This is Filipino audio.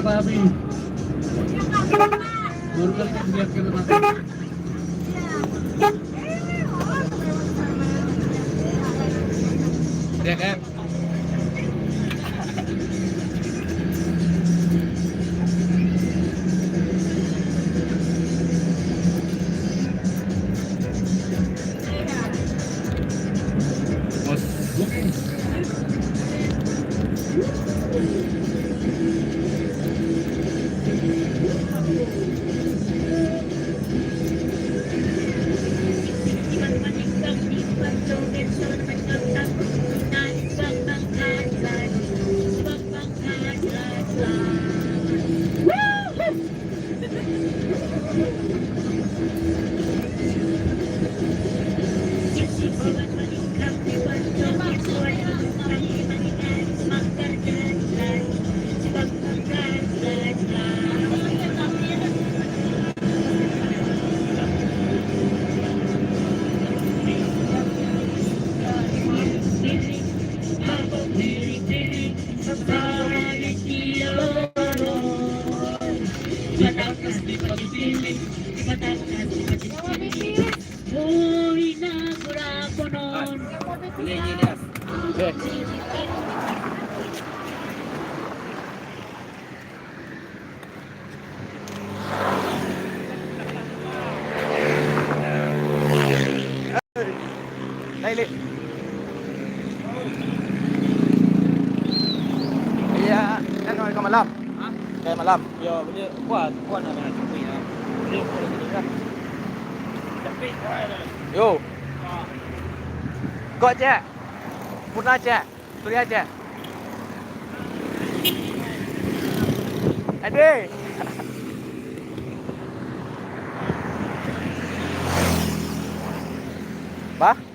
Rami. Burger ka, lihat ka na natin. Dia kan? Bos. Dali. Kaya ano ka malam? Ha? Kaya malam. Yo, beli kuat na naman ya. Beli ko dito ka. Tapi yo. Kau aja. Puna aja. Tuli aja. Ade. Ba?